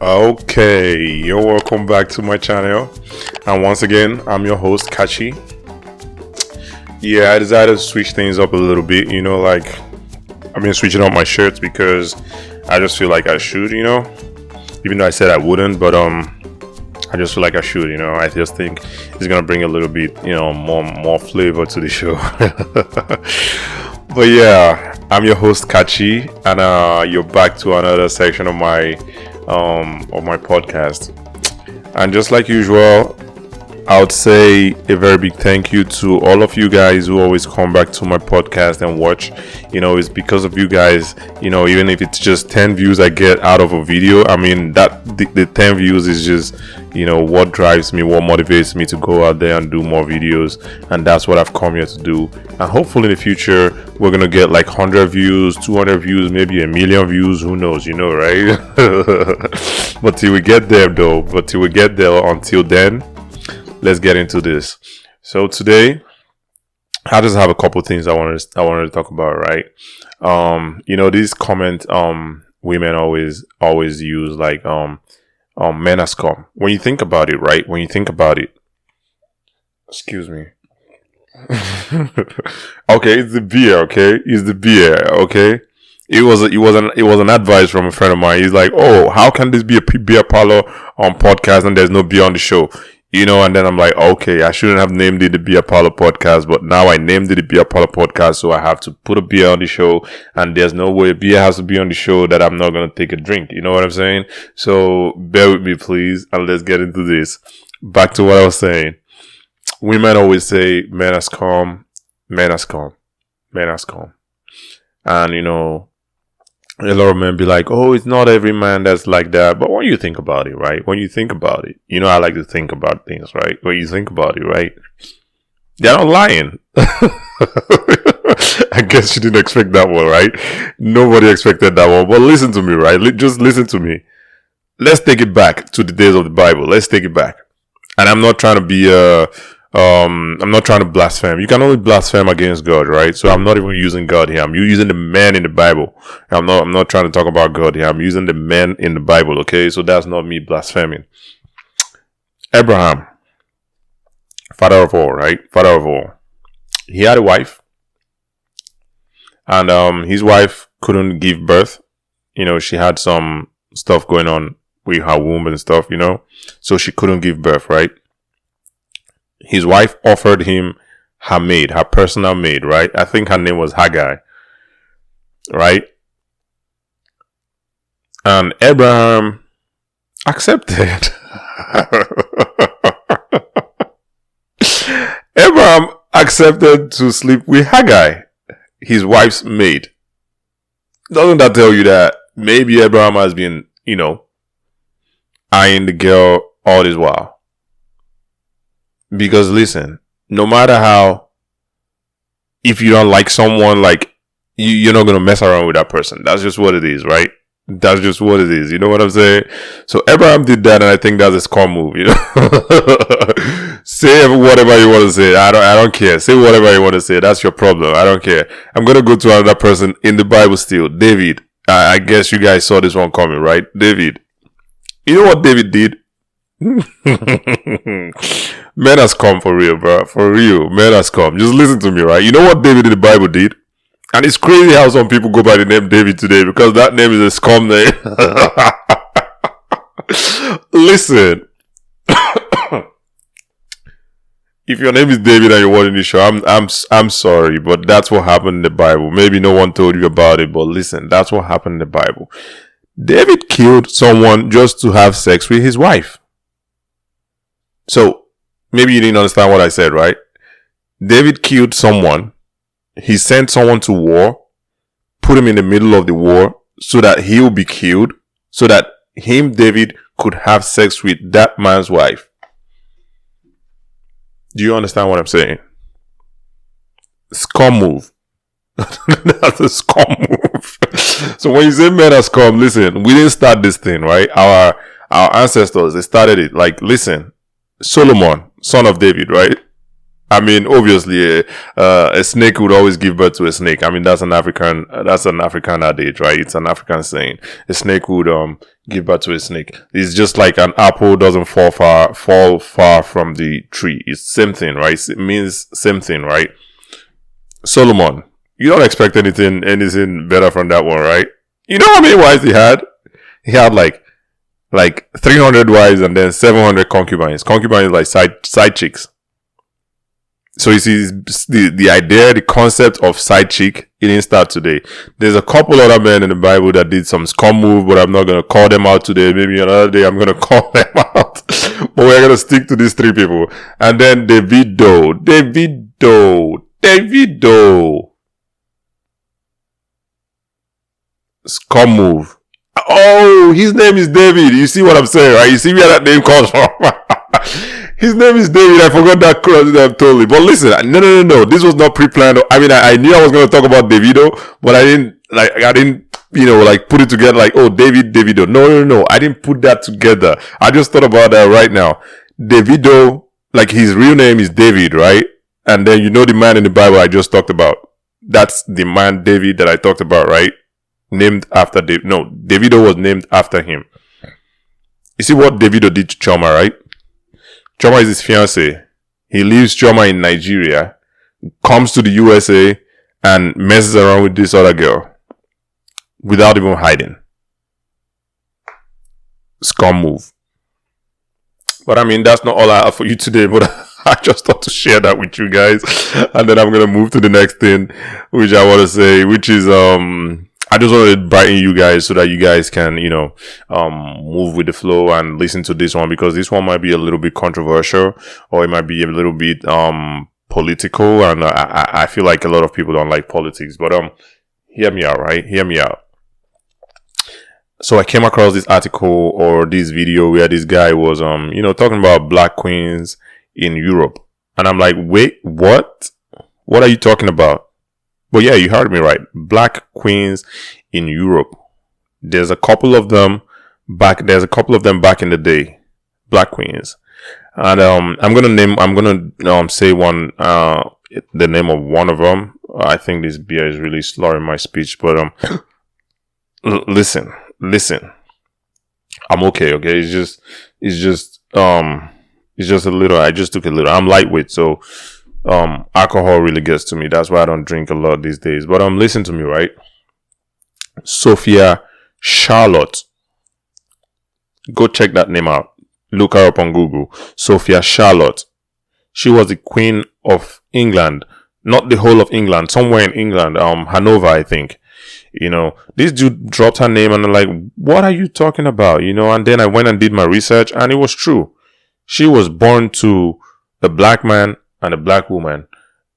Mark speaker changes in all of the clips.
Speaker 1: Okay, you're welcome back to my channel, and once again I'm your host Kachi. Yeah, I decided to switch things up a little bit, like I've been switching up my shirts because I just feel like I should, even though I said I wouldn't, but I just feel like I should, I just think it's gonna bring a little bit, more flavor to the show. But yeah, I'm your host Kachi, and you're back to another section of my podcast. And just like usual, I would say a very big thank you to all of you guys who always come back to my podcast and watch. It's because of you guys, even if it's just 10 views I get out of a video, I mean, that the 10 views is just, what drives me, what motivates me to go out there and do more videos. And that's what I've come here to do. And hopefully in the future, we're going to get like 100 views, 200 views, maybe a million views. Who knows, right? But till we get there, until then, let's get into this. So today, I just have a couple things I wanted to talk about, right? These comment women always use like men are scum. When you think about it, right? Excuse me. Okay, it's the beer. Okay, it's the beer. Okay. It was an advice from a friend of mine. He's like, "Oh, how can this be a beer parlor podcast and there's no beer on the show?" And then I'm like, okay, I shouldn't have named it the Beer Parlour Podcast, but now I named it the Beer Parlour Podcast, so I have to put a beer on the show, and there's no way a beer has to be on the show that I'm not going to take a drink. You know what I'm saying? So bear with me, please, and let's get into this. Back to what I was saying. Women always say, men are scum, men are scum, men are scum. And, a lot of men be like, oh, it's not every man that's like that. But when you think about it, right? When you think about it, I like to think about things, right? When you think about it, right? They're not lying. I guess you didn't expect that one, right? Nobody expected that one. But listen to me, right? Just listen to me. Let's take it back to the days of the Bible. Let's take it back. And I'm not trying to be I'm not trying to blaspheme. You can only blaspheme against God, right? So I'm not even using God here. I'm using the man in the Bible. I'm not trying to talk about God here. I'm using the man in the Bible, okay? So that's not me blaspheming. Abraham, father of all, right? Father of all. He had a wife. And his wife couldn't give birth. She had some stuff going on with her womb and stuff, so she couldn't give birth, right? His wife offered him her maid, her personal maid, right? I think her name was Hagar, right? And Abraham accepted. Abraham accepted to sleep with Hagar, his wife's maid. Doesn't that tell you that maybe Abraham has been, eyeing the girl all this while? Because listen, no matter how, if you don't like someone, like, you're not going to mess around with that person. That's just what it is, right? That's just what it is. You know what I'm saying? So Abraham did that, and I think that's a scum move, Say whatever you want to say. I don't care. Say whatever you want to say. That's your problem. I don't care. I'm going to go to another person in the Bible still. David. I guess you guys saw this one coming, right? David. You know what David did? Men has come for real, bro. For real. Men has come. Just listen to me, right? You know what David in the Bible did? And it's crazy how some people go by the name David today, because that name is a scum name. Listen. If your name is David and you're watching this show, I'm sorry, but that's what happened in the Bible. Maybe no one told you about it, but listen, that's what happened in the Bible. David killed someone just to have sex with his wife. So, maybe you didn't understand what I said, right? David killed someone. He sent someone to war, put him in the middle of the war so that he will be killed, so that David, could have sex with that man's wife. Do you understand what I'm saying? Scum move. That's a scum move. So when you say men are scum, listen, we didn't start this thing, right? Our ancestors, they started it. Like, listen, Solomon, son of David, right? I mean, obviously, a snake would always give birth to a snake. I mean, that's an African adage, right? It's an African saying. A snake would give birth to a snake. It's just like an apple doesn't fall far from the tree. It's same thing, right? It means same thing, right? Solomon, you don't expect anything better from that one, right? You know how many wives he had? He had like 300 wives and then 700 concubines. Concubines like side chicks. So you see, the idea, the concept of side chick, it didn't start today. There's a couple other men in the Bible that did some scum move, but I'm not going to call them out today. Maybe another day I'm going to call them out. But we're going to stick to these three people. And then Davido. Scum move. Oh, his name is David. You see what I'm saying, right? You see where that name comes from. His name is David. I forgot that totally. But listen, no. This was not pre-planned. I mean, I knew I was going to talk about Davido, but I didn't, put it together like, oh, Davido. No. I didn't put that together. I just thought about that right now. Davido, like his real name is David, right? And then the man in the Bible I just talked about. That's the man David that I talked about, right? Named after David. No, Davido was named after him. You see what Davido did to Choma, right? Choma is his fiance. He leaves Choma in Nigeria, comes to the USA, and messes around with this other girl without even hiding. Scum move. But I mean, that's not all I have for you today, but I just thought to share that with you guys. And then I'm going to move to the next thing, which I want to say, which is, I just want to brighten you guys so that you guys can, move with the flow and listen to this one, because this one might be a little bit controversial, or it might be a little bit, political. And I feel like a lot of people don't like politics, but, hear me out, right? Hear me out. So I came across this article or this video where this guy was, talking about black queens in Europe. And I'm like, wait, what? What are you talking about? But yeah, you heard me right. Black queens in Europe. There's a couple of them back in the day. Black queens. And, I'm gonna say one, the name of one of them. I think this beer is really slurring my speech, but, listen. I'm okay. It's just a little, I just took a little. I'm lightweight, so alcohol really gets to me. That's why I don't drink a lot these days. But listen to me, right? Sophia Charlotte. Go check that name out. Look her up on Google. Sophia Charlotte. She was the Queen of England. Not the whole of England. Somewhere in England. Hanover, I think. This dude dropped her name and I'm like, what are you talking about? And then I went and did my research and it was true. She was born to a black man and a black woman.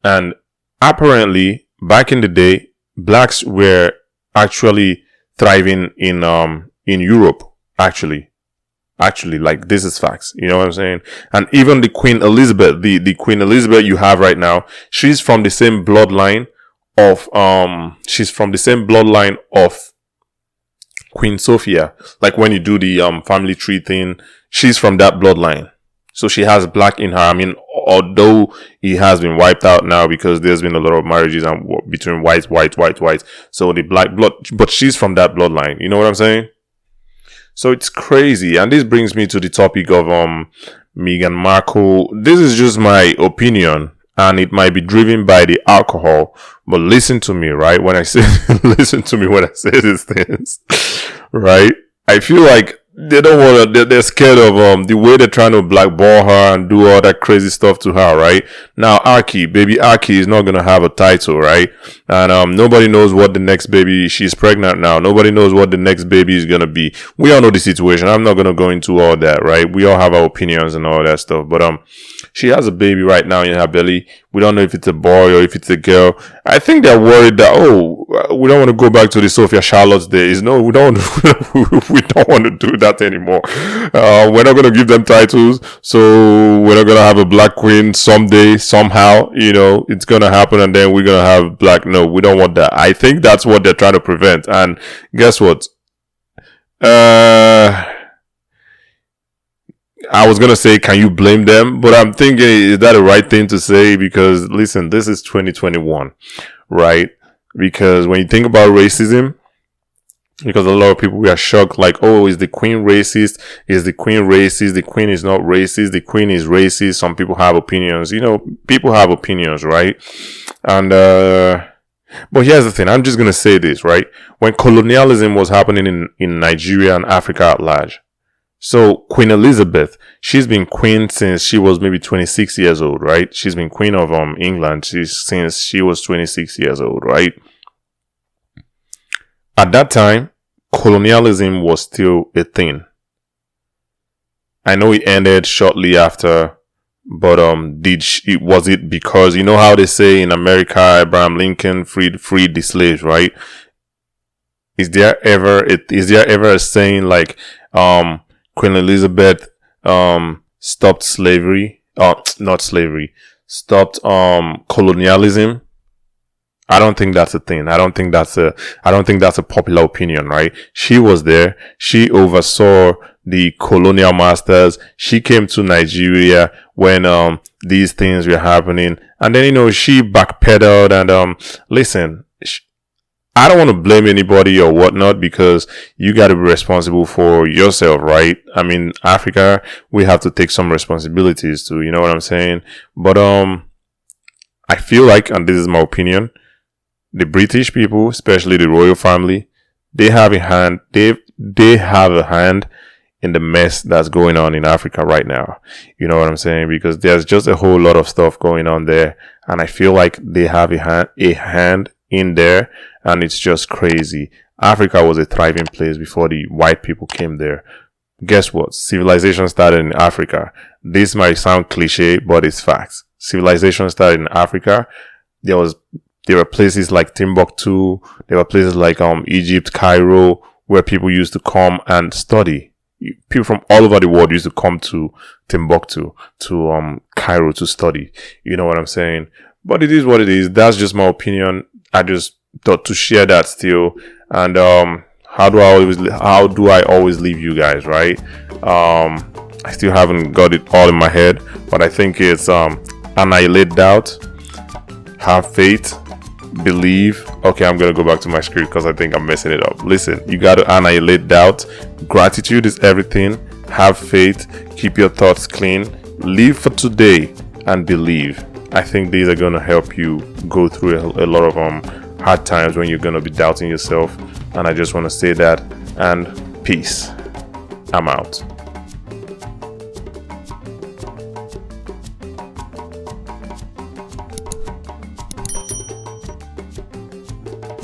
Speaker 1: And apparently, back in the day, blacks were actually thriving in Europe. Actually, like, this is facts. You know what I'm saying? And even the Queen Elizabeth, the Queen Elizabeth you have right now, she's from the same bloodline of Queen Sophia. Like when you do the family tree thing, she's from that bloodline. So she has black in her. I mean, although he has been wiped out now because there's been a lot of marriages between whites. So the black blood, but she's from that bloodline. You know what I'm saying? So it's crazy. And this brings me to the topic of Meghan Markle. This is just my opinion, and it might be driven by the alcohol, but listen to me, right? When I say listen to me when I say these things, right? I feel like they don't want to, they're scared of the way they're trying to blackball her and do all that crazy stuff to her, right? Now baby Aki is not going to have a title, right? And nobody knows what the next baby, she's pregnant now, nobody knows what the next baby is going to be. We all know the situation. I'm not going to go into all that, right? We all have our opinions and all that stuff, but she has a baby right now in her belly. We don't know if it's a boy or if it's a girl. I think they're worried that, we don't want to go back to the Sophia Charlotte days. No, we don't want to do that anymore. We're not going to give them titles. So we're not going to have a black queen someday, somehow, it's going to happen. And then we're going to have black. No, we don't want that. I think that's what they're trying to prevent. And guess what? I was gonna say, can you blame them? But I'm thinking, is that the right thing to say? Because listen, this is 2021, right? Because when you think about racism, because a lot of people were shocked, like, oh, is the queen racist? Is the queen racist? The queen is not racist. The queen is racist. Some people have opinions. People have opinions, right? And but here's the thing. I'm just gonna say this, right? When colonialism was happening in Nigeria and Africa at large, so Queen Elizabeth, she's been queen since she was maybe 26 years old, right? She's been queen of England since she was 26 years old, right? At that time, colonialism was still a thing. I know it ended shortly after, but was it because you know how they say in America, Abraham Lincoln freed the slaves, right? Is there ever a saying like Queen Elizabeth stopped slavery? Not slavery. Stopped colonialism. I don't think that's a thing. I don't think that's a popular opinion, right? She was there. She oversaw the colonial masters. She came to Nigeria when these things were happening, and then she backpedaled and listen. I don't want to blame anybody or whatnot, because you got to be responsible for yourself, right? I mean, Africa, we have to take some responsibilities too, you know what I'm saying? But I feel like, and this is my opinion, the British people, especially the royal family, they have a hand. They have a hand in the mess that's going on in Africa right now. You know what I'm saying? Because there's just a whole lot of stuff going on there, and I feel like they have a hand in there, and it's just crazy. Africa was a thriving place before the white people came there. Guess what? Civilization started in Africa. This might sound cliche, but it's facts. Civilization started in Africa. There were places like Timbuktu. There were places like Egypt, Cairo, where people used to come and study. People from all over the world used to come to Timbuktu, to Cairo to study. You know what I'm saying? But it is what it is. That's just my opinion. I just thought to share that still. And how do I always leave you guys, right? I still haven't got it all in my head, but I think it's annihilate doubt, have faith, believe. Okay, I'm gonna go back to my script because I think I'm messing it up. Listen, you gotta annihilate doubt. Gratitude is everything. Have faith, keep your thoughts clean, live for today, and believe. I think these are gonna help you go through a lot of hard times when you're gonna be doubting yourself. And I just want to say that, and peace. I'm out.